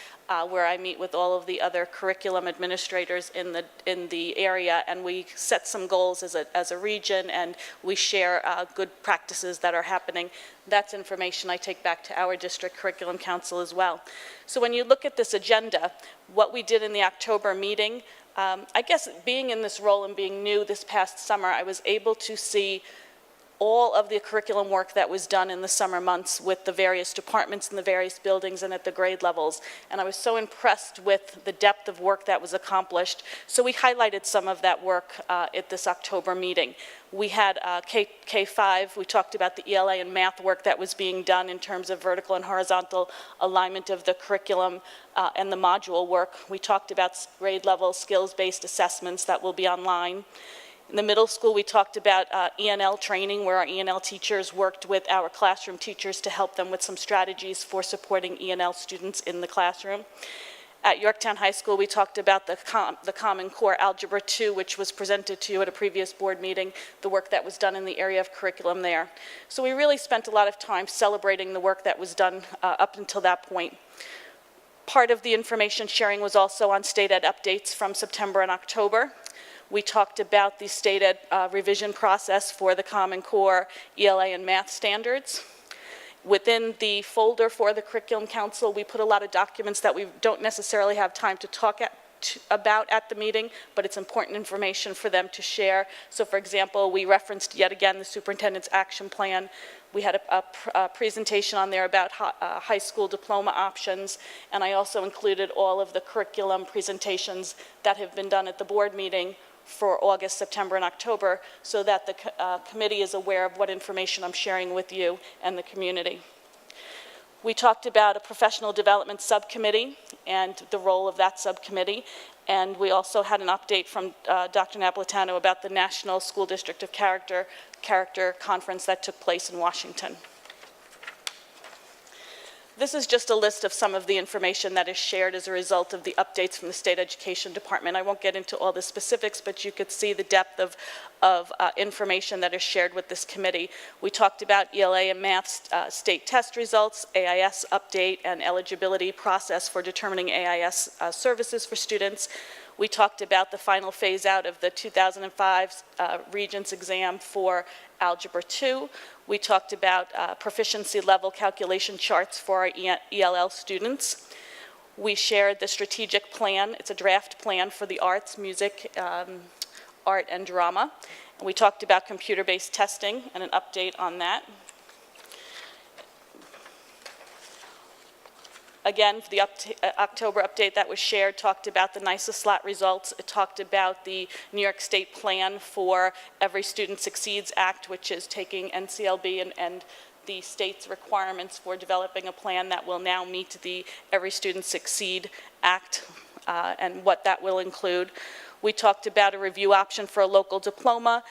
where I meet with all of the other curriculum administrators in the area, and we set some goals as a region, and we share good practices that are happening. That's information I take back to our district curriculum council as well. So when you look at this agenda, what we did in the October meeting, I guess being in this role and being new this past summer, I was able to see all of the curriculum work that was done in the summer months with the various departments in the various buildings and at the grade levels. And I was so impressed with the depth of work that was accomplished. So we highlighted some of that work at this October meeting. We had K-5, we talked about the ELA and math work that was being done in terms of vertical and horizontal alignment of the curriculum and the module work. We talked about grade level skills-based assessments that will be online. In the middle school, we talked about ENL training, where our ENL teachers worked with our classroom teachers to help them with some strategies for supporting ENL students in the classroom. At Yorktown High School, we talked about the Common Core Algebra 2, which was presented to you at a previous board meeting, the work that was done in the area of curriculum there. So we really spent a lot of time celebrating the work that was done up until that point. Part of the information sharing was also on state ed updates from September and October. We talked about the state ed revision process for the Common Core, ELA, and math standards. Within the folder for the Curriculum Council, we put a lot of documents that we don't necessarily have time to talk about at the meeting, but it's important information for them to share. So for example, we referenced yet again the Superintendent's Action Plan. We had a presentation on there about high school diploma options, and I also included all of the curriculum presentations that have been done at the board meeting for August, September, and October, so that the committee is aware of what information I'm sharing with you and the community. We talked about a professional development subcommittee and the role of that subcommittee, and we also had an update from Dr. Napolitano about the National School District of Character Conference that took place in Washington. This is just a list of some of the information that is shared as a result of the updates from the State Education Department. I won't get into all the specifics, but you could see the depth of information that is shared with this committee. We talked about ELA and math state test results, AIS update, and eligibility process for determining AIS services for students. We talked about the final phase out of the 2005 Regents exam for Algebra 2. We talked about proficiency level calculation charts for our ELL students. We shared the strategic plan. It's a draft plan for the arts, music, art, and drama. And we talked about computer-based testing and an update on that. Again, the October update that was shared talked about the NYSA slot results. It talked about the New York State plan for Every Student Succeeds Act, which is taking NCLB and the state's requirements for developing a plan that will now meet the Every Student Succeed Act and what that will include. We talked about a review option for a local diploma,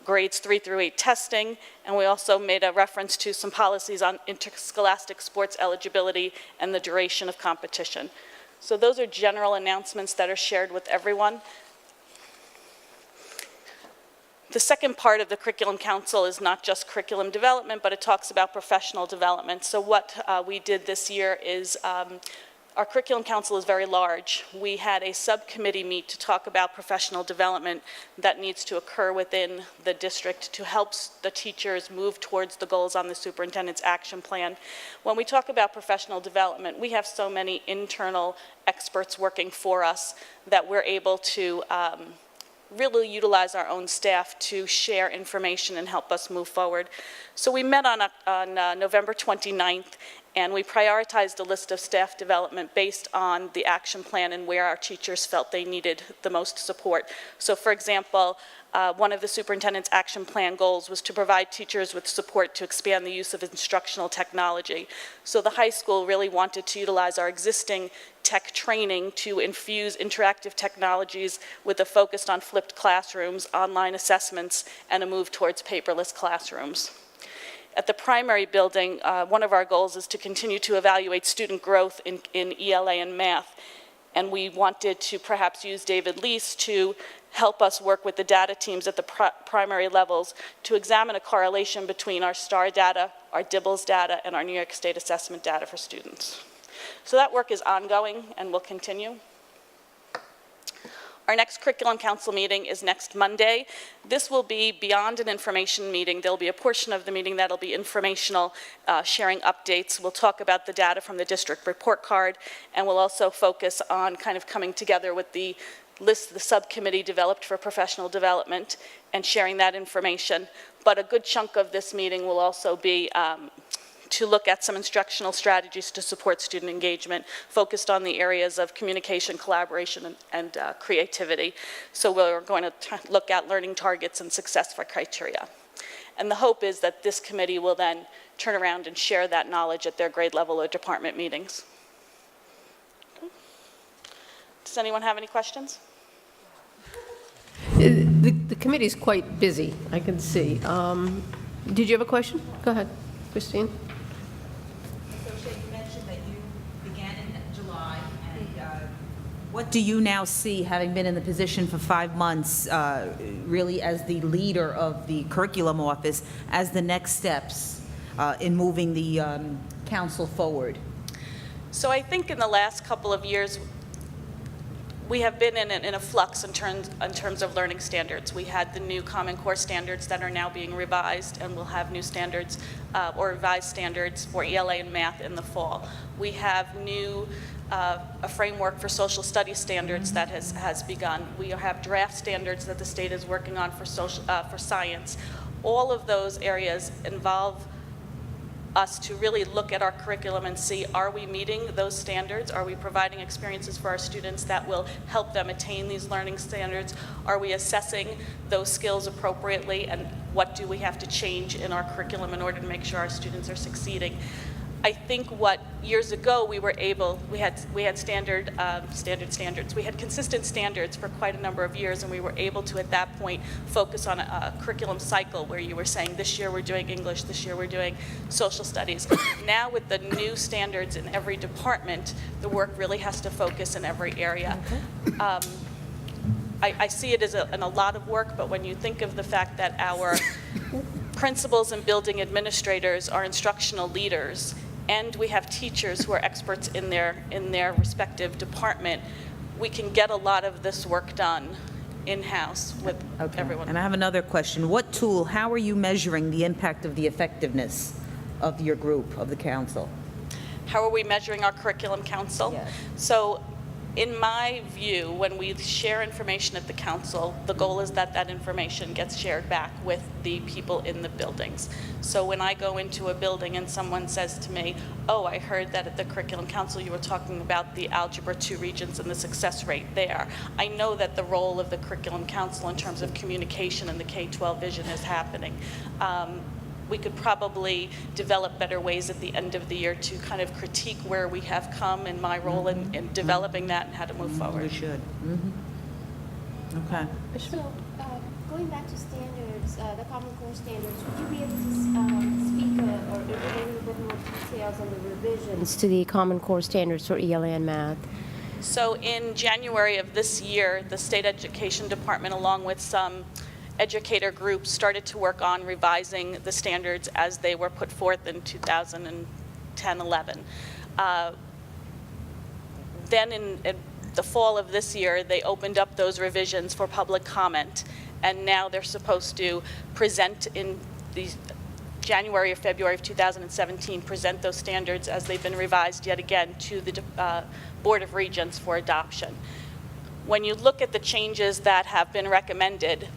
grades 3 through 8 testing, and we also made a reference to some policies on interscholastic sports eligibility and the duration of competition. So those are general announcements that are shared with everyone. The second part of the Curriculum Council is not just curriculum development, but it talks about professional development. So what we did this year is our Curriculum Council is very large. We had a subcommittee meet to talk about professional development that needs to occur within the district to help the teachers move towards the goals on the Superintendent's Action Plan. When we talk about professional development, we have so many internal experts working for us that we're able to really utilize our own staff to share information and help us move forward. So we met on November 29th, and we prioritized a list of staff development based on the action plan and where our teachers felt they needed the most support. So for example, one of the superintendent's action plan goals was to provide teachers with support to expand the use of instructional technology. So the high school really wanted to utilize our existing tech training to infuse interactive technologies with a focus on flipped classrooms, online assessments, and a move towards paperless classrooms. At the primary building, one of our goals is to continue to evaluate student growth in ELA and math. And we wanted to perhaps use David Lease to help us work with the data teams at the primary levels to examine a correlation between our STAR data, our DIBELS data, and our New York State assessment data for students. So that work is ongoing and will continue. Our next Curriculum Council meeting is next Monday. This will be beyond an information meeting. There'll be a portion of the meeting that'll be informational, sharing updates. We'll talk about the data from the district report card, and we'll also focus on kind of coming together with the list the subcommittee developed for professional development and sharing that information. But a good chunk of this meeting will also be to look at some instructional strategies to support student engagement, focused on the areas of communication, collaboration, and creativity. So we're going to look at learning targets and success criteria. And the hope is that this committee will then turn around and share that knowledge at their grade level or department meetings. Okay. Does anyone have any questions? The committee's quite busy, I can see. Did you have a question? Go ahead, Christine. You mentioned that you began in July, and what do you now see, having been in the position for 5 months, really as the leader of the curriculum office, as the next steps in moving the council forward? So I think in the last couple of years, we have been in a flux in terms of learning standards. We had the new Common Core standards that are now being revised, and we'll have new standards or revised standards for ELA and math in the fall. We have a framework for social studies standards that has begun. We have draft standards that the state is working on for science. All of those areas involve us to really look at our curriculum and see, are we meeting those standards? Are we providing experiences for our students that will help them attain these learning standards? Are we assessing those skills appropriately? And what do we have to change in our curriculum in order to make sure our students are succeeding? I think what years ago we had standards. We had consistent standards for quite a number of years, and we were able to at that point focus on a curriculum cycle where you were saying this year we're doing English, this year we're doing social studies. Now with the new standards in every department, the work really has to focus in every area. Okay. I see it as a lot of work, but when you think of the fact that our principals and building administrators are instructional leaders, and we have teachers who are experts in their respective department, we can get a lot of this work done in-house with everyone. And I have another question. What tool, how are you measuring the impact of the effectiveness of your group, of the council? How are we measuring our curriculum council? Yes. So in my view, when we share information at the council, the goal is that that information gets shared back with the people in the buildings. So when I go into a building and someone says to me, oh, I heard that at the curriculum council you were talking about the Algebra 2 regions and the success rate there, I know that the role of the curriculum council in terms of communication and the K-12 vision is happening. We could probably develop better ways at the end of the year to kind of critique where we have come and my role in developing that and how to move forward. We should. Mm-hmm. Okay. So, going back to standards, the Common Core standards, would you be able to speak or give a little bit more details on the revisions to the Common Core standards for ELA and math? So in January of this year, the State Education Department, along with some educator groups, started to work on revising the standards as they were put forth in 2010-11. Then in the fall of this year, they opened up those revisions for public comment, and now they're supposed to present in the January or February of 2017, present those standards as they've been revised yet again to the Board of Regents for adoption. When you look at the changes that have been recommended,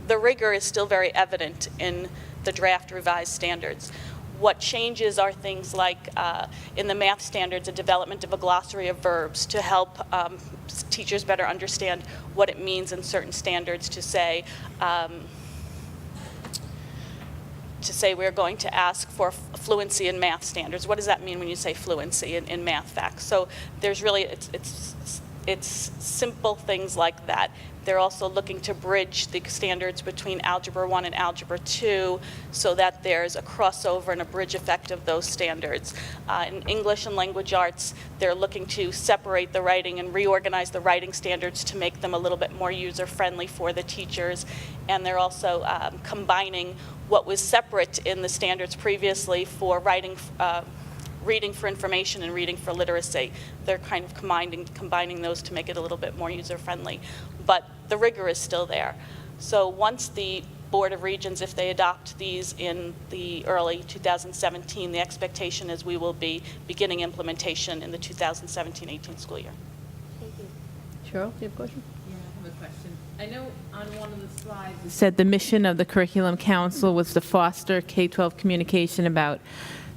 the rigor is still very evident in the draft revised standards. What changes are things like, in the math standards, a development of a glossary of verbs to help teachers better understand what it means in certain standards to say we're going to ask for fluency in math standards. What does that mean when you say fluency in math facts? So there's really, it's simple things like that. They're also looking to bridge the standards between Algebra 1 and Algebra 2 so that there's a crossover and a bridge effect of those standards. In English and language arts, they're looking to separate the writing and reorganize the writing standards to make them a little bit more user-friendly for the teachers. And they're also combining what was separate in the standards previously for writing, reading for information and reading for literacy. They're kind of combining those to make it a little bit more user-friendly. But the rigor is still there. So once the Board of Regents, if they adopt these in the early 2017, the expectation is we will be beginning implementation in the 2017-18 school year. Thank you. Cheryl, do you have a question? Yeah, I have a question. I know on one of the slides it said the mission of the Curriculum Council was to foster K-12 communication about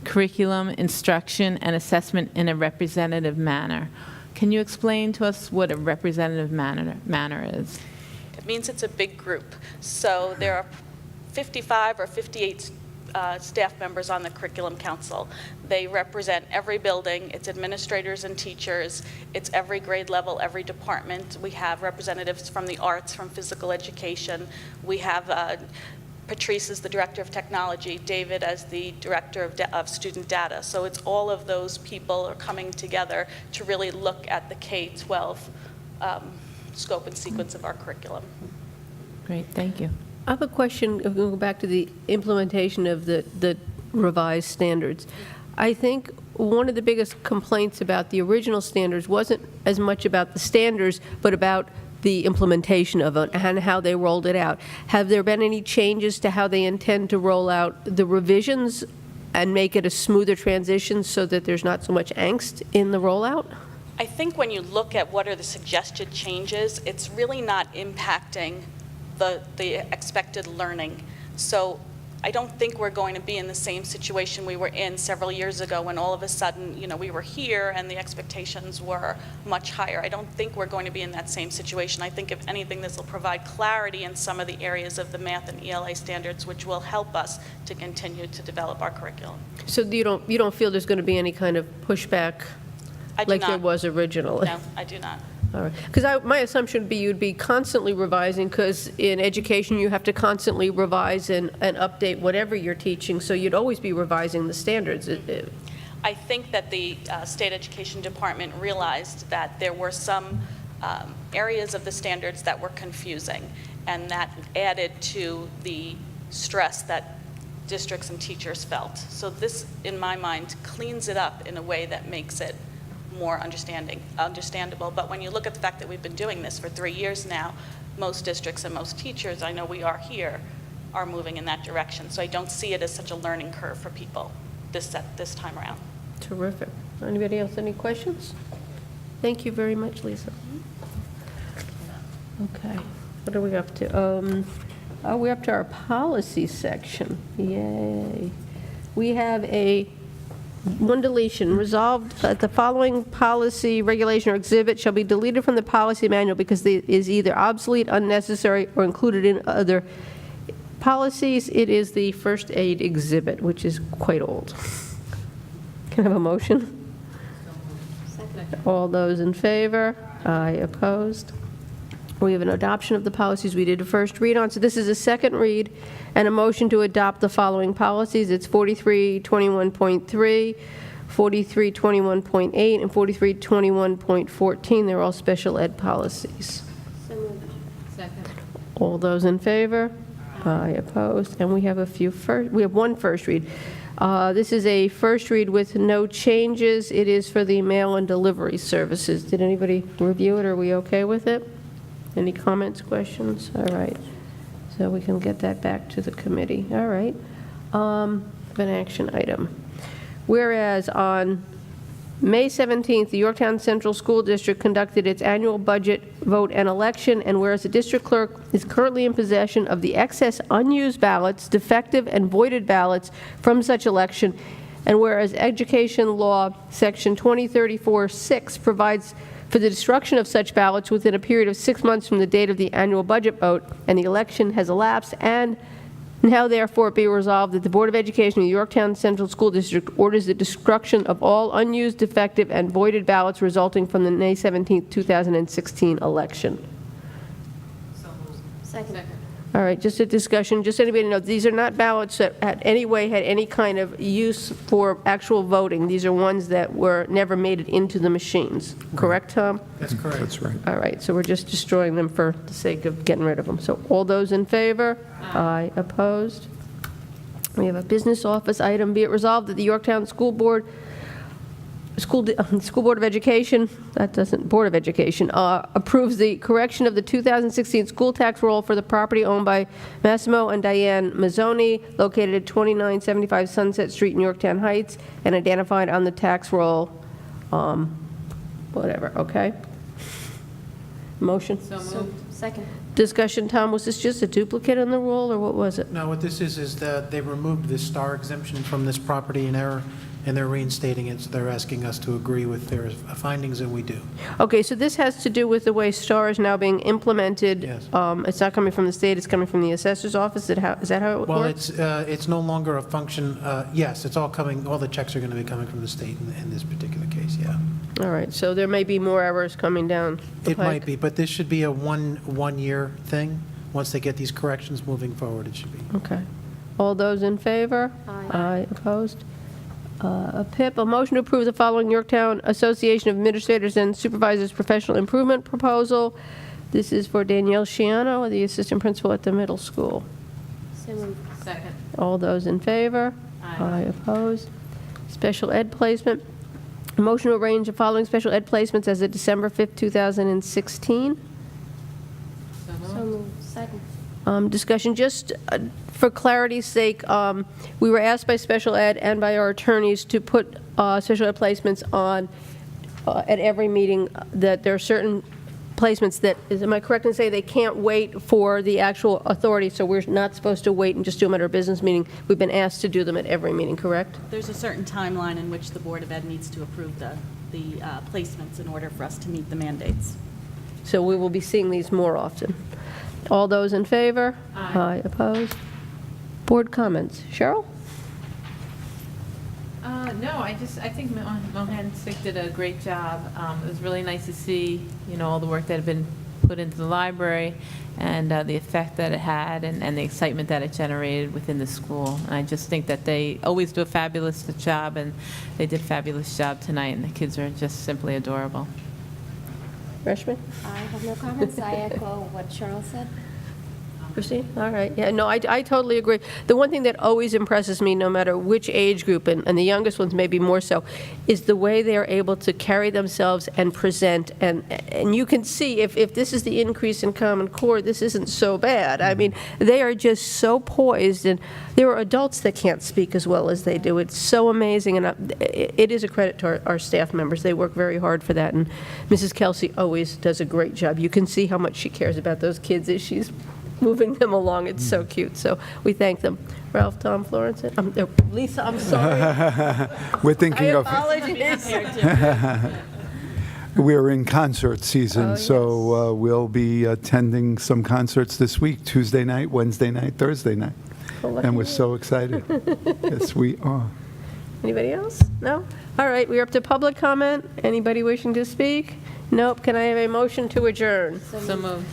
curriculum, instruction, and assessment in a representative manner. Can you explain to us what a representative manner is? It means it's a big group. So there are 55 or 58 staff members on the Curriculum Council. They represent every building. It's administrators and teachers. It's every grade level, every department. We have representatives from the arts, from physical education. We have Patrice is the director of technology, David as the director of student data. So it's all of those people are coming together to really look at the K-12 scope and sequence of our curriculum. Great, thank you. I have a question, if we go back to the implementation of the revised standards. I think one of the biggest complaints about the original standards wasn't as much about the standards, but about the implementation of it and how they rolled it out. Have there been any changes to how they intend to roll out the revisions and make it a smoother transition so that there's not so much angst in the rollout? I think when you look at what are the suggested changes, it's really not impacting the expected learning. So I don't think we're going to be in the same situation we were in several years ago when all of a sudden, we were here and the expectations were much higher. I don't think we're going to be in that same situation. I think if anything, this will provide clarity in some of the areas of the math and ELA standards, which will help us to continue to develop our curriculum. So you don't feel there's going to be any kind of pushback like there was originally? No, I do not. All right. Because my assumption would be you'd be constantly revising, because in education you have to constantly revise and update whatever you're teaching, so you'd always be revising the standards. I think that the State Education Department realized that there were some areas of the standards that were confusing, and that added to the stress that districts and teachers felt. So this, in my mind, cleans it up in a way that makes it more understandable. But when you look at the fact that we've been doing this for 3 years now, most districts and most teachers, I know we are here, are moving in that direction. So I don't see it as such a learning curve for people this time around. Terrific. Anybody else, any questions? Thank you very much, Lisa. Okay, what are we up to? We're up to our policy section. Yay. We have one deletion. Resolved that the following policy, regulation, or exhibit shall be deleted from the policy manual because it is either obsolete, unnecessary, or included in other policies. It is the first aid exhibit, which is quite old. Can I have a motion? Second. All those in favor? Aye. Opposed? We have an adoption of the policies we did a first read on. So this is a second read and a motion to adopt the following policies. It's 4321.3, 4321.8, and 4321.14. They're all special ed policies. So moved. Second. All those in favor? Aye. Opposed? And we have one first read. This is a first read with no changes. It is for the mail and delivery services. Did anybody review it? Are we okay with it? Any comments, questions? All right. So we can get that back to the committee. All right. An action item. Whereas on May 17th, the Yorktown Central School District conducted its annual budget vote and election, and whereas the district clerk is currently in possession of the excess unused ballots, defective and voided ballots from such election, and whereas Education Law, Section 2034-6, provides for the destruction of such ballots within a period of 6 months from the date of the annual budget vote, and the election has elapsed, and now therefore be resolved that the Board of Education of the Yorktown Central School District orders the destruction of all unused, defective, and voided ballots resulting from the May 17, 2016 election. Second. All right, just a discussion, just anybody know, these are not ballots that had any way had any kind of use for actual voting. These are ones that were never made it into the machines. Correct, Tom? That's correct. That's right. All right, so we're just destroying them for the sake of getting rid of them. So all those in favor? Aye. Opposed? We have a business office item. Be it resolved that the Yorktown School Board of Education, Board of Education, approves the correction of the 2016 school tax roll for the property owned by Massimo and Diane Mazzoni, located at 2975 Sunset Street in Yorktown Heights, and identified on the tax roll, whatever, okay? Motion? So moved. Second. Discussion, Tom, was this just a duplicate on the roll, or what was it? No, what this is that they removed the star exemption from this property in error, and they're reinstating it, so they're asking us to agree with their findings, and we do. Okay, so this has to do with the way STAR is now being implemented. Yes. It's not coming from the state, it's coming from the assessor's office? Is that how it Well, works? it's no longer a function, yes, it's all coming, all the checks are going to be coming from the state in this particular case, yeah. All right, so there may be more errors coming down the It might pike. be, but this should be a one-year thing. Once they get these corrections moving forward, it should be. Okay. All those in favor? Aye. Opposed? A PIP, a motion to approve the following Yorktown Association of Administrators and Supervisors Professional Improvement Proposal. This is for Danielle Shiano, the assistant principal at the middle school. So moved. Second. All those in favor? Aye. Opposed? Special ed placement. A motion to arrange the following special ed placements as of December 5th, 2016. So moved. Second. Discussion, just for clarity's sake, we were asked by special ed and by our attorneys to put special ed placements on at every meeting, that there are certain placements that, am I correct in saying they can't wait for the actual authority, so we're not supposed to wait and just do them at our business meeting? We've been asked to do them at every meeting, correct? There's a certain timeline in which the Board of Ed needs to approve the placements in order for us to meet the mandates. So we will be seeing these more often. All those in favor? Aye. Opposed? Board comments. Cheryl? No, I think Mohansick did a great job. It was really nice to see, all the work that had been put into the library and the effect that it had and the excitement that it generated within the school. And I just think that they always do a fabulous job, and they did a fabulous job tonight, and the kids are just simply adorable. Freshman? I have no comments. I echo what Cheryl said. Christine? All right. Yeah, no, I totally agree. The one thing that always impresses me, no matter which age group, and the youngest ones maybe more so, is the way they are able to carry themselves and present. And you can see if this is the increase in Common Core, this isn't so bad. I mean, they are just so poised, and there are adults that can't speak as well as they do. It's so amazing, and it is a credit to our staff members. They work very hard for that, and Mrs. Kelsey always does a great job. You can see how much she cares about those kids as she's moving them along. It's so cute. So we thank them. Ralph, Tom, Florence, Lisa, I'm sorry. We're thinking of. Apologies. We're in concert season, Oh, so we'll be attending some concerts this week, Tuesday night, Wednesday night, Thursday night. And we're so excited. Yes, we are. Anybody else? No? All right, we're up to public comment. Anybody wishing to speak? Nope. Can I have a motion to adjourn? So moved.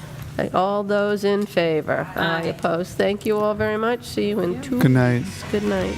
All those in favor? Aye. Opposed? Thank you all very much. See you in 2 Good night. weeks. Good night.